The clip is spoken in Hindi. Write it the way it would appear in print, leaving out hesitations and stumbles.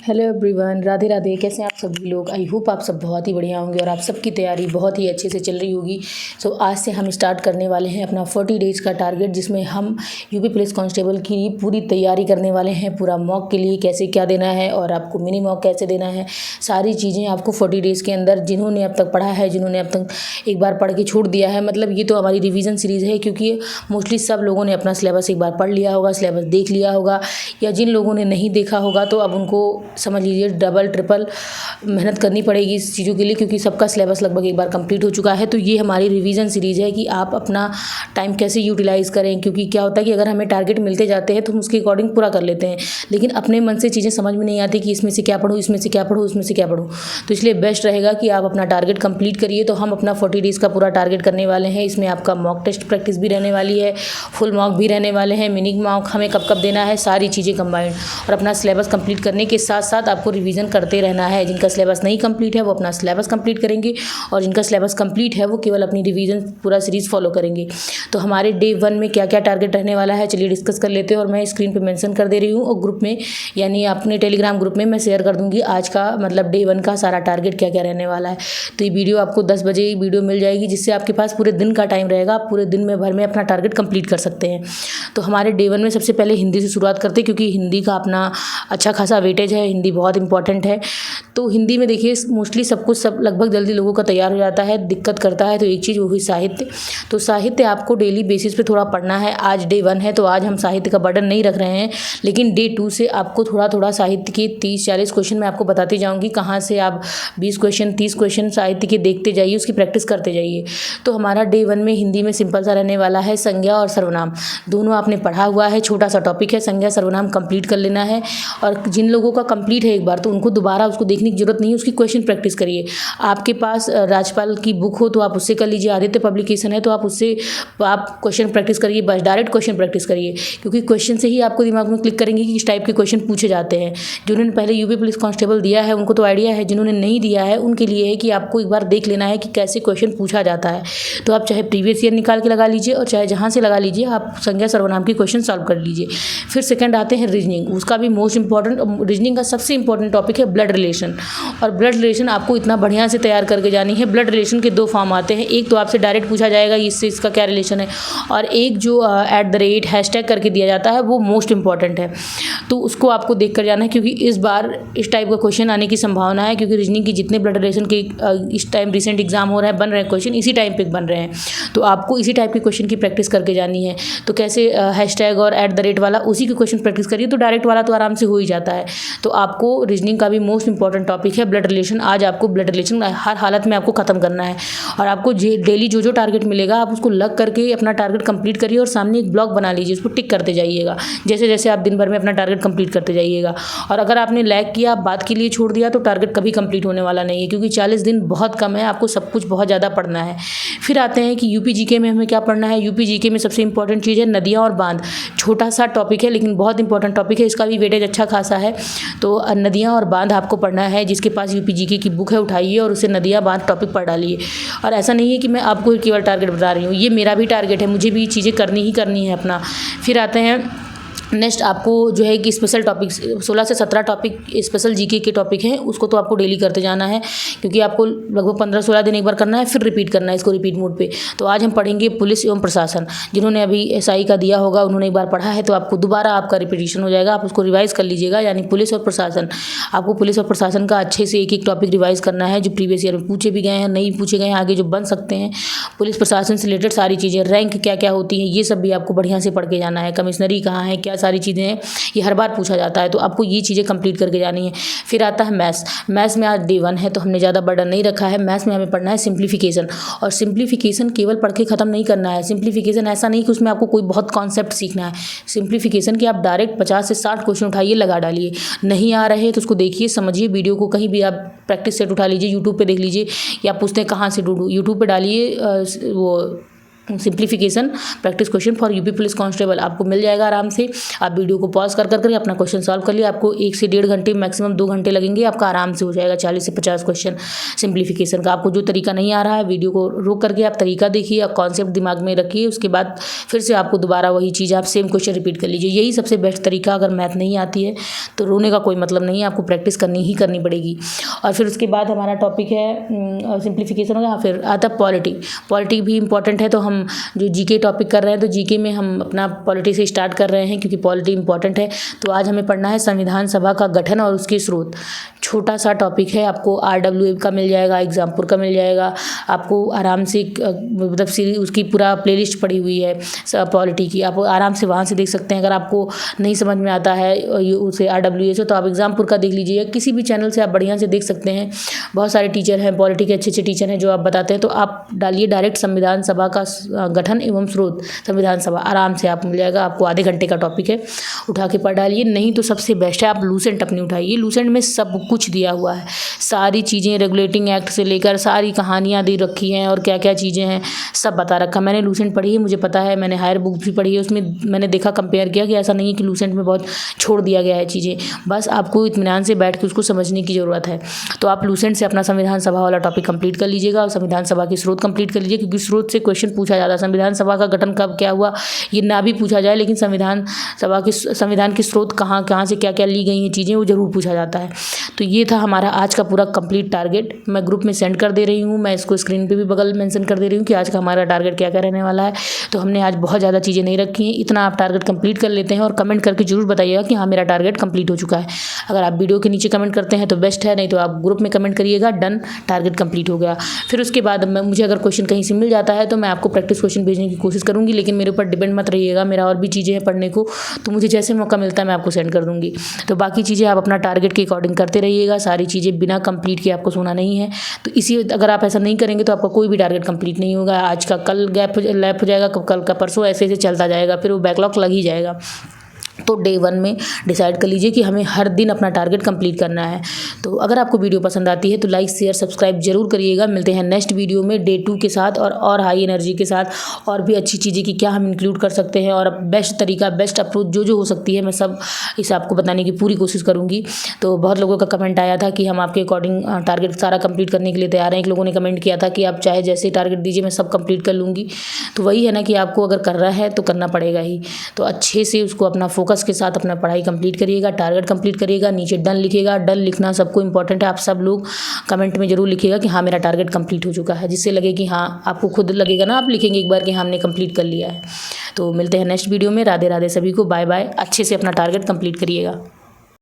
Hello everyone, Radhe Radhe. कैसे हैं आप सभी लोग? आई होप आप सब बहुत ही बढ़िया होंगे और आप सबकी तैयारी बहुत ही अच्छे से चल रही होगी। सो आज से हम स्टार्ट करने वाले हैं अपना 40 डेज़ का टारगेट, जिसमें हम यूपी पुलिस कांस्टेबल की पूरी तैयारी करने वाले हैं। पूरा मॉक के लिए कैसे क्या देना है और आपको मिनी मॉक कैसे देना है, सारी चीज़ें आपको 40 डेज़ के अंदर, जिन्होंने अब तक पढ़ा है, जिन्होंने अब तक एक बार पढ़ के छोड़ दिया है, मतलब ये तो हमारी रिवीजन सीरीज़ है, क्योंकि मोस्टली सब लोगों ने अपना सिलेबस एक बार पढ़ लिया होगा, सिलेबस देख लिया होगा, या जिन लोगों ने नहीं देखा होगा तो अब उनको समझ लीजिए डबल ट्रिपल मेहनत करनी पड़ेगी इस चीज़ों के लिए, क्योंकि सबका सिलेबस लगभग एक बार कंप्लीट हो चुका है। तो ये हमारी रिवीजन सीरीज़ है कि आप अपना टाइम कैसे यूटिलाइज़ करें, क्योंकि क्या होता है कि अगर हमें टारगेट मिलते जाते हैं तो हम उसके अकॉर्डिंग पूरा कर लेते हैं, लेकिन अपने मन से चीज़ें समझ में नहीं आती कि इसमें से क्या पढ़ूँ, इसमें से क्या पढ़ूँ, इसमें से क्या पढ़ूँ। तो इसलिए बेस्ट रहेगा कि आप अपना टारगेट कंप्लीट करिए। तो हम अपना 40 डेज़ का पूरा टारगेट करने वाले हैं। इसमें आपका मॉक टेस्ट प्रैक्टिस भी रहने वाली है, फुल मॉक भी रहने वाले हैं, मिनी मॉक हमें कब कब देना है, सारी चीज़ें कंबाइंड। और अपना सिलेबस कंप्लीट करने के साथ साथ आपको रिवीजन करते रहना है। जिनका सिलेबस नहीं कंप्लीट है वो अपना सिलेबस कंप्लीट करेंगे, और जिनका सिलेबस कंप्लीट है वो केवल अपनी रिवीजन पूरा सीरीज़ फॉलो करेंगे। तो हमारे डे 1 में क्या क्या टारगेट रहने वाला है, चलिए डिस्कस कर लेते हैं। और मैं स्क्रीन पे मेंशन कर दे रही हूँ, और ग्रुप में यानी अपने टेलीग्राम ग्रुप में मैं शेयर कर दूँगी आज का, मतलब डे 1 का सारा टारगेट क्या क्या रहने वाला है। तो ये वीडियो आपको 10 बजे ही वीडियो मिल जाएगी, जिससे आपके पास पूरे दिन का टाइम रहेगा, आप पूरे दिन में भर में अपना टारगेट कंप्लीट कर सकते हैं। तो हमारे डे 1 में सबसे पहले हिंदी से शुरुआत करते हैं, क्योंकि हिंदी का अपना अच्छा खासा वेटेज है, हिंदी बहुत इंपॉर्टेंट है। तो हिंदी में देखिए मोस्टली सब कुछ सब लगभग जल्दी लोगों का तैयार हो जाता है, दिक्कत करता है तो एक चीज़ वो हुई साहित्य। तो साहित्य आपको डेली बेसिस पे थोड़ा पढ़ना है। आज डे 1 है तो आज हम साहित्य का बर्डन नहीं रख रहे हैं, लेकिन डे 2 से आपको थोड़ा थोड़ा साहित्य के 30-40 क्वेश्चन मैं आपको बताती जाऊँगी, कहाँ से आप 20 क्वेश्चन 30 क्वेश्चन साहित्य के देखते जाइए, उसकी प्रैक्टिस करते जाइए। तो हमारा डे 1 में हिंदी में सिंपल सा रहने वाला है, संज्ञा और सर्वनाम दोनों आपने पढ़ा हुआ है, छोटा सा टॉपिक है, संज्ञा सर्वनाम कंप्लीट कर लेना है। और जिन लोगों का कंप्लीट है एक बार, तो उनको दोबारा उसको देखने की जरूरत नहीं है, उसकी क्वेश्चन प्रैक्टिस करिए। आपके पास राजपाल की बुक हो तो आप उससे कर लीजिए, आदित्य पब्लिकेशन है तो आप उससे आप क्वेश्चन प्रैक्टिस करिए, बस डायरेक्ट क्वेश्चन प्रैक्टिस करिए, क्योंकि क्वेश्चन से ही आपको दिमाग में क्लिक करेंगे कि किस टाइप के क्वेश्चन पूछे जाते हैं। जिन्होंने पहले यूपी पुलिस कांस्टेबल दिया है उनको तो आइडिया है, जिन्होंने नहीं दिया है उनके लिए है कि आपको एक बार देख लेना है कि कैसे क्वेश्चन पूछा जाता है। तो आप चाहे प्रीवियस ईयर निकाल के लगा लीजिए और चाहे जहाँ से लगा लीजिए, आप संज्ञा सर्वनाम की क्वेश्चन सॉल्व कर लीजिए। फिर सेकंड आते हैं रीजनिंग, उसका भी मोस्ट इंपॉर्टेंट, रीजनिंग का सबसे इंपॉर्टेंट टॉपिक है ब्लड रिलेशन। और ब्लड रिलेशन आपको इतना बढ़िया से तैयार करके जानी है। ब्लड रिलेशन के 2 फॉर्म आते हैं, एक तो आपसे डायरेक्ट पूछा जाएगा इससे इसका क्या रिलेशन है, और एक जो @ हैशटैग करके दिया जाता है वो मोस्ट इंपॉर्टेंट है। तो उसको आपको देख कर जाना है, क्योंकि इस बार इस टाइप का क्वेश्चन आने की संभावना है, क्योंकि रीजनिंग की जितने ब्लड रिलेशन के इस टाइम रिसेंट एग्जाम हो रहे हैं, बन रहे हैं क्वेश्चन इसी टाइम पे बन रहे हैं, तो आपको इसी टाइप के क्वेश्चन की प्रैक्टिस करके जानी है। तो कैसे हैशटैग और @ वाला उसी के क्वेश्चन प्रैक्टिस करिए, तो डायरेक्ट वाला तो आराम से हो ही जाता है। तो आपको रीजनिंग का भी मोस्ट इंपॉर्टेंट टॉपिक है ब्लड रिलेशन। आज आपको ब्लड रिलेशन हर हालत में आपको खत्म करना है, और आपको डेली जो जो टारगेट मिलेगा आप उसको लग करके अपना टारगेट कंप्लीट करिए, और सामने एक ब्लॉक बना लीजिए, उसको टिक करते जाइएगा जैसे जैसे आप दिन भर में अपना टारगेट कंप्लीट करते जाइएगा। और अगर आपने लैग किया, बात के लिए छोड़ दिया, तो टारगेट कभी कंप्लीट होने वाला नहीं है, क्योंकि 40 दिन बहुत कम है, आपको सब कुछ बहुत ज़्यादा पढ़ना है। फिर आते हैं कि यूपी जीके में हमें क्या पढ़ना है। यूपी जीके में सबसे इंपॉर्टेंट चीज़ है नदियाँ और बांध। छोटा सा टॉपिक है लेकिन बहुत इंपॉर्टेंट टॉपिक है, इसका भी वेटेज अच्छा खासा है। तो नदियाँ और बांध आपको पढ़ना है। जिसके पास यूपी जीके की बुक है उठाइए और उसे नदियाँ बांध टॉपिक पढ़ डालिए। और ऐसा नहीं है कि मैं आपको केवल टारगेट बता रही हूँ, ये मेरा भी टारगेट है, मुझे भी चीज़ें करनी ही करनी है अपना। फिर आते हैं नेक्स्ट, आपको जो है कि स्पेशल टॉपिक 16 से 17 टॉपिक स्पेशल जीके के टॉपिक हैं, उसको तो आपको डेली करते जाना है, क्योंकि आपको लगभग 15-16 दिन एक बार करना है, फिर रिपीट करना है इसको रिपीट मोड पे। तो आज हम पढ़ेंगे पुलिस एवं प्रशासन। जिन्होंने अभी एसआई का दिया होगा उन्होंने एक बार पढ़ा है, तो आपको दोबारा आपका रिपीटिशन हो जाएगा, आप उसको रिवाइज़ कर लीजिएगा। यानी पुलिस और प्रशासन, आपको पुलिस और प्रशासन का अच्छे से एक एक टॉपिक रिवाइज़ करना है, जो प्रीवियस ईयर में पूछे भी गए हैं, नहीं पूछे गए हैं, आगे जो बन सकते हैं। पुलिस प्रशासन से रिलेटेड सारी चीज़ें, रैंक क्या क्या होती हैं, ये सब भी आपको बढ़िया से पढ़ के जाना है। कमिश्नरी कहाँ है, क्या सारी चीज़ें हैं, ये हर बार पूछा जाता है, तो आपको ये चीज़ें कंप्लीट करके जानी है। फिर आता है मैथ्स। मैथ्स में आज डे 1 है तो हमने ज़्यादा बर्डन नहीं रखा है। मैथ्स में हमें पढ़ना है सिंप्लीफिकेशन, और सिंप्लीफिकेशन केवल पढ़ के ख़त्म नहीं करना है। सिंप्लीफिकेशन ऐसा नहीं कि उसमें आपको कोई बहुत कॉन्सेप्ट सीखना है। सिंप्लीफिकेशन के आप डायरेक्ट 50 से 60 क्वेश्चन उठाइए, लगा डालिए। नहीं आ रहे तो उसको देखिए, समझिए, वीडियो को कहीं भी आप प्रैक्टिस सेट उठा लीजिए, यूट्यूब पर देख लीजिए, या पूछते हैं कहाँ से ढूंढूं, यूट्यूब पर डालिए वो simplification practice question for UP police constable आपको मिल जाएगा आराम से। आप वीडियो को पॉज कर करके अपना क्वेश्चन सॉल्व कर लिया। आपको 1 से 1.5 घंटे मैक्सिमम 2 घंटे लगेंगे, आपका आराम से हो जाएगा 40 से 50 क्वेश्चन सिंप्लीफिकेशन का। आपको जो तरीका नहीं आ रहा है वीडियो को रोक करके आप तरीका देखिए, आप कॉन्सेप्ट दिमाग में रखिए, उसके बाद फिर से आपको दोबारा वही चीज़ आप सेम क्वेश्चन रिपीट कर लीजिए। यही सबसे बेस्ट तरीका। अगर मैथ नहीं आती है तो रोने का कोई मतलब नहीं है, आपको प्रैक्टिस करनी ही करनी पड़ेगी। और फिर उसके बाद हमारा टॉपिक है सिंप्लीफिकेशन होगा। फिर आता पॉलिटी। पॉलिटी भी इंपॉर्टेंट है, तो हम जो जीके टॉपिक कर रहे हैं तो जीके में हम अपना पॉलिटी से स्टार्ट कर रहे हैं क्योंकि पॉलिटी इंपॉर्टेंट है। तो आज हमें पढ़ना है संविधान सभा का गठन और उसके स्रोत। छोटा सा टॉपिक है, आपको RWA का मिल जाएगा, एग्जामपुर का मिल जाएगा, आपको आराम से मतलब सीरीज उसकी पूरा प्लेलिस्ट पड़ी हुई है पॉलिटी की, आप आराम से वहाँ से देख सकते हैं। अगर आपको नहीं समझ में आता है उसे RWA से तो आप एग्जामपुर का देख लीजिए, किसी भी चैनल से आप बढ़िया से देख सकते हैं। बहुत सारे टीचर हैं पॉलिटी के, अच्छे अच्छे टीचर हैं जो आप बताते हैं। तो आप डालिए डायरेक्ट संविधान सभा का गठन एवं स्रोत, संविधान सभा, आराम से आप मिल जाएगा। आपको आधे घंटे का टॉपिक है, उठा के पढ़ डालिए। नहीं तो सबसे बेस्ट है आप लूसेंट अपनी उठाइए। लूसेंट में सब कुछ दिया हुआ है, सारी चीज़ें, रेगुलेटिंग एक्ट से लेकर सारी कहानियाँ दे रखी हैं और क्या क्या चीज़ें हैं सब बता रखा। मैंने लूसेंट पढ़ी है, मुझे पता है, मैंने हायर बुक भी पढ़ी है, उसमें मैंने देखा, कंपेयर किया कि ऐसा नहीं है कि लूसेंट में बहुत छोड़ दिया गया है चीज़ें। बस आपको इत्मीनान से बैठ के उसको समझने की ज़रूरत है। तो आप लूसेंट से अपना संविधान सभा वाला टॉपिक कंप्लीट कर लीजिएगा और संविधान सभा की स्रोत कंप्लीट कर लीजिए, क्योंकि स्रोत से क्वेश्चन पूछा जाता है। संविधान सभा का गठन कब क्या हुआ ये ना भी पूछा जाए, लेकिन संविधान सभा की संविधान की स्रोत कहाँ कहाँ से क्या क्या ली गई हैं चीज़ें, वो ज़रूर पूछा जाता है। तो ये था हमारा आज का पूरा कंप्लीट टारगेट। मैं ग्रुप में सेंड कर दे रही हूँ, मैं इसको स्क्रीन पे भी बगल मेंशन कर दे रही हूँ कि आज का हमारा टारगेट क्या क्या रहने वाला है। तो हमने आज बहुत ज़्यादा चीज़ें नहीं रखी हैं, इतना आप टारगेट कंप्लीट कर लेते हैं और कमेंट करके जरूर बताइएगा कि हाँ मेरा टारगेट कंप्लीट हो चुका है। अगर आप वीडियो के नीचे कमेंट करते हैं तो बेस्ट है, नहीं तो आप ग्रुप में कमेंट करिएगा डन, टारगेट कंप्लीट हो गया। फिर उसके बाद मुझे अगर क्वेश्चन कहीं से मिल जाता है तो मैं आपको प्रैक्टिस क्वेश्चन भेजने की कोशिश करूँगी, लेकिन मेरे ऊपर डिपेंड मत रहिएगा, मेरा और भी चीज़ें हैं पढ़ने को, तो मुझे जैसे मौका मिलता है मैं आपको सेंड कर दूँगी। तो बाकी चीज़ें आप अपना टारगेट के अकॉर्डिंग करते रहिएगा, सारी चीज़ें बिना कंप्लीट किए आपको सोना नहीं है। तो इसी अगर आप ऐसा नहीं करेंगे तो आपका कोई भी टारगेट कंप्लीट नहीं होगा। आज का कल लैप हो जाएगा, कल का परसों, ऐसे ऐसे चलता जाएगा, फिर वो बैकलॉग लग ही जाएगा। तो डे 1 में डिसाइड कर लीजिए कि हमें हर दिन अपना टारगेट कंप्लीट करना है। तो अगर आपको वीडियो पसंद आती है तो लाइक शेयर सब्सक्राइब जरूर करिएगा। मिलते हैं नेक्स्ट वीडियो में डे 2 के साथ और हाई एनर्जी के साथ और भी अच्छी चीज़ें कि क्या हम इंक्लूड कर सकते हैं और बेस्ट तरीका, बेस्ट अप्रोच जो हो सकती है, मैं सब इसे आपको बताने की पूरी कोशिश करूँगी। तो बहुत लोगों का कमेंट आया था कि हम आपके अकॉर्डिंग टारगेट सारा कंप्लीट करने के लिए तैयार हैं। एक लोगों ने कमेंट किया था कि आप चाहे जैसे टारगेट दीजिए मैं सब कंप्लीट कर लूँगी। तो वही है ना कि आपको अगर कर रहा है तो करना पड़ेगा ही। तो अच्छे से उसको अपना फोकस के साथ अपना पढ़ाई कंप्लीट करिएगा, टारगेट कंप्लीट करिएगा। नीचे डन लिखिएगा, डन लिखना सबको इंपॉर्टेंट है। आप सब लोग कमेंट में जरूर लिखिएगा कि हाँ मेरा टारगेट कंप्लीट हो चुका है, जिससे लगे कि हाँ आपको खुद लगेगा ना, आप लिखेंगे एक बार कि हाँ हमने कंप्लीट कर लिया है। तो मिलते हैं नेक्स्ट वीडियो में। राधे राधे सभी को, बाय बाय। अच्छे से अपना टारगेट कंप्लीट करिएगा।